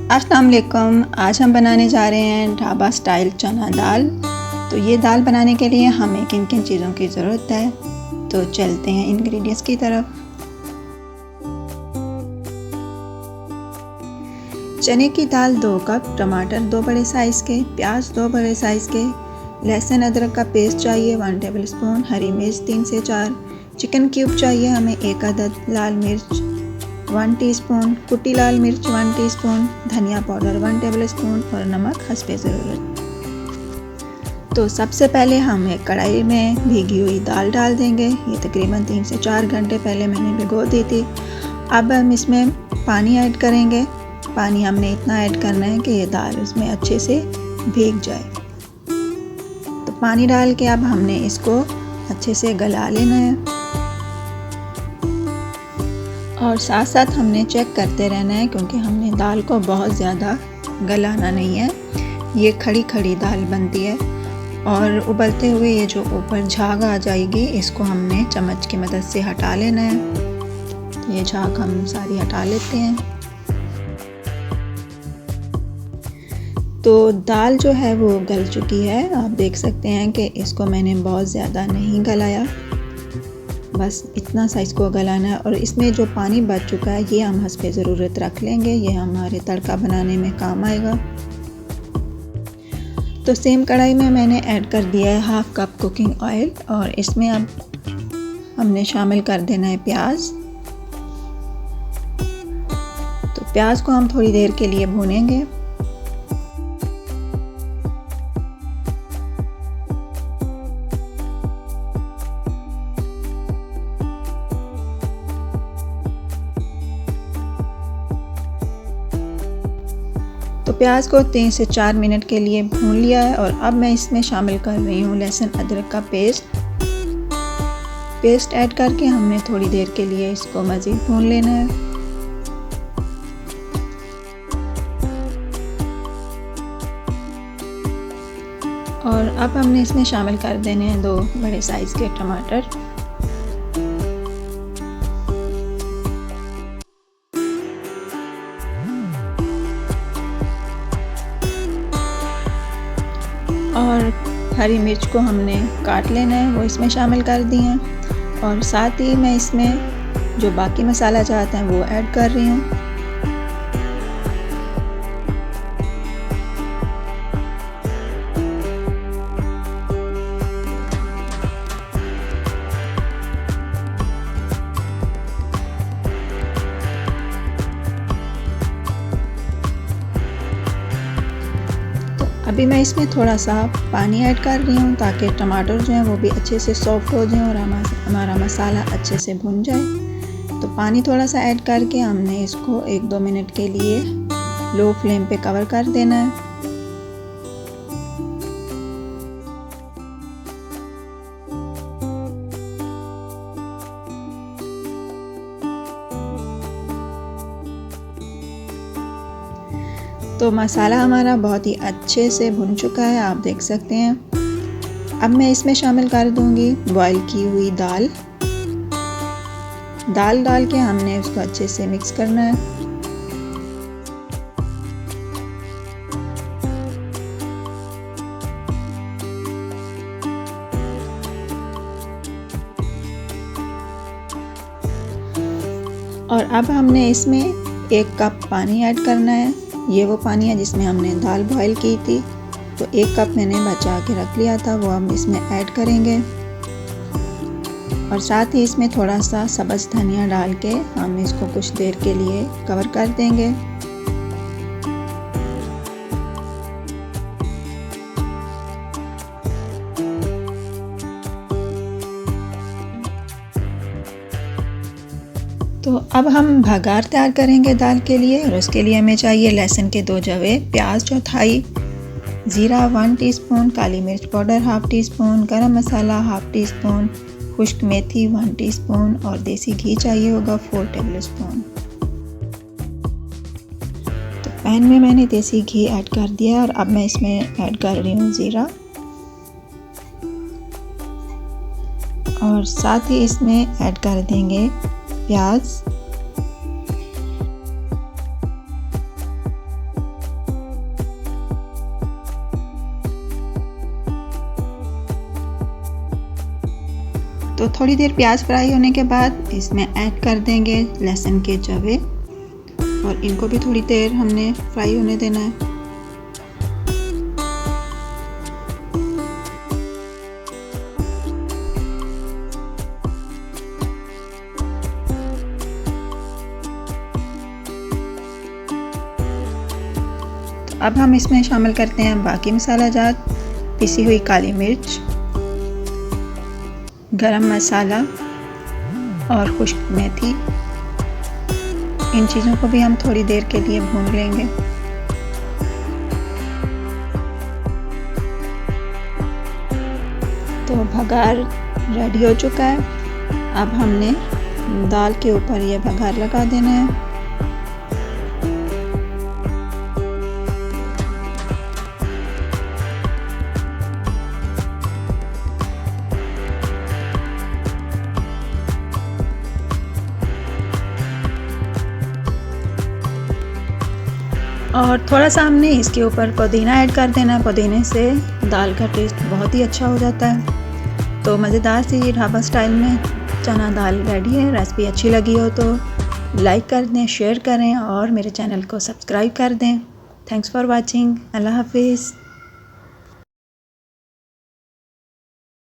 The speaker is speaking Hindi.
अस्सलाम वालेकुम। आज हम बनाने जा रहे हैं ढाबा स्टाइल चना दाल। तो ये दाल बनाने के लिए हमें किन किन चीज़ों की ज़रूरत है, तो चलते हैं इंग्रेडिएंट्स की तरफ। चने की दाल 2 कप, टमाटर 2 बड़े साइज़ के, प्याज 2 बड़े साइज़ के, लहसुन अदरक का पेस्ट चाहिए 1 टेबलस्पून, हरी मिर्च 3 से 4, चिकन क्यूब चाहिए हमें 1 अदद, लाल मिर्च 1 टीस्पून, कुटी लाल मिर्च 1 टीस्पून, धनिया पाउडर 1 टेबलस्पून और नमक हस्बे ज़रूरत। तो सबसे पहले हम एक कढ़ाई में भीगी हुई दाल डाल देंगे। ये तकरीबन 3 से 4 घंटे पहले मैंने भिगो दी थी। अब हम इसमें पानी ऐड करेंगे। पानी हमने इतना ऐड करना है कि ये दाल उसमें अच्छे से भीग जाए। तो पानी डाल के अब हमने इसको अच्छे से गला लेना है और साथ साथ हमने चेक करते रहना है, क्योंकि हमने दाल को बहुत ज़्यादा गलाना नहीं है। ये खड़ी खड़ी दाल बनती है और उबलते हुए ये जो ऊपर झाग आ जाएगी, इसको हमने चम्मच की मदद से हटा लेना है। ये झाग हम सारी हटा लेते हैं। तो दाल जो है वो गल चुकी है। आप देख सकते हैं कि इसको मैंने बहुत ज़्यादा नहीं गलाया, बस इतना सा इसको गलाना है। और इसमें जो पानी बच चुका है ये हम हस्बे ज़रूरत रख लेंगे, ये हमारे तड़का बनाने में काम आएगा। तो सेम कढ़ाई में मैंने ऐड कर दिया है 1/2 कप कुकिंग ऑयल और इसमें अब हमने शामिल कर देना है प्याज। तो प्याज को हम थोड़ी देर के लिए भूनेंगे। तो प्याज को 3 से 4 मिनट के लिए भून लिया है और अब मैं इसमें शामिल कर रही हूँ लहसुन अदरक का पेस्ट ऐड करके हमने थोड़ी देर के लिए इसको मज़ीद भून लेना है। और अब हमने इसमें शामिल कर देने हैं 2 बड़े साइज़ के टमाटर। और हरी मिर्च को हमने काट लेना है, वो इसमें शामिल कर दी हैं। और साथ ही मैं इसमें जो बाकी मसाला चाहते हैं वो ऐड कर रही हूँ। अभी मैं इसमें थोड़ा सा पानी ऐड कर रही हूँ ताकि टमाटर जो हैं वो भी अच्छे से सॉफ्ट हो जाएं और हमारा मसाला अच्छे से भुन जाए। तो पानी थोड़ा सा ऐड करके हमने इसको 1-2 मिनट के लिए लो फ्लेम पे कवर कर देना है। तो मसाला हमारा बहुत ही अच्छे से भुन चुका है, आप देख सकते हैं। अब मैं इसमें शामिल कर दूंगी बॉईल की हुई दाल। दाल डाल के हमने उसको अच्छे से मिक्स करना है। और अब हमने इसमें 1 कप पानी ऐड करना है। ये वो पानी है जिसमें हमने दाल बॉईल की थी। तो 1 कप मैंने बचा के रख लिया था, वो हम इसमें ऐड करेंगे। और साथ ही इसमें थोड़ा सा सब्ज़ धनिया डाल के हम इसको कुछ देर के लिए कवर कर देंगे। तो अब हम भगार तैयार करेंगे दाल के लिए और उसके लिए हमें चाहिए लहसुन के 2 जवे, प्याज चौथाई, ज़ीरा 1 टीस्पून, काली मिर्च पाउडर 1/2 टीस्पून, गरम मसाला 1/2 टीस्पून, खुश्क मेथी 1 टीस्पून और देसी घी चाहिए होगा 4 टेबलस्पून। तो पैन में मैंने देसी घी ऐड कर दिया और अब मैं इसमें ऐड कर रही हूँ ज़ीरा और साथ ही इसमें ऐड कर देंगे प्याज तो थोड़ी देर प्याज फ्राई होने के बाद इसमें ऐड कर देंगे लहसुन के जवे और इनको भी थोड़ी देर हमने फ्राई होने देना है। अब हम इसमें शामिल करते हैं बाकी मसाला जात, पिसी हुई काली मिर्च, गरम मसाला और खुश्क मेथी। इन चीज़ों को भी हम थोड़ी देर के लिए भून लेंगे। तो भगार रेडी हो चुका है। अब हमने दाल के ऊपर ये भगार लगा देना है। और थोड़ा सा हमने इसके ऊपर पुदीना ऐड कर देना है। पुदीने से दाल का टेस्ट बहुत ही अच्छा हो जाता है। तो मज़ेदार सी ये ढाबा स्टाइल में चना दाल रेडी है। रेसिपी अच्छी लगी हो तो लाइक कर दें, शेयर करें और मेरे चैनल को सब्सक्राइब कर दें। Thanks for watching. अल्लाह हाफिज़।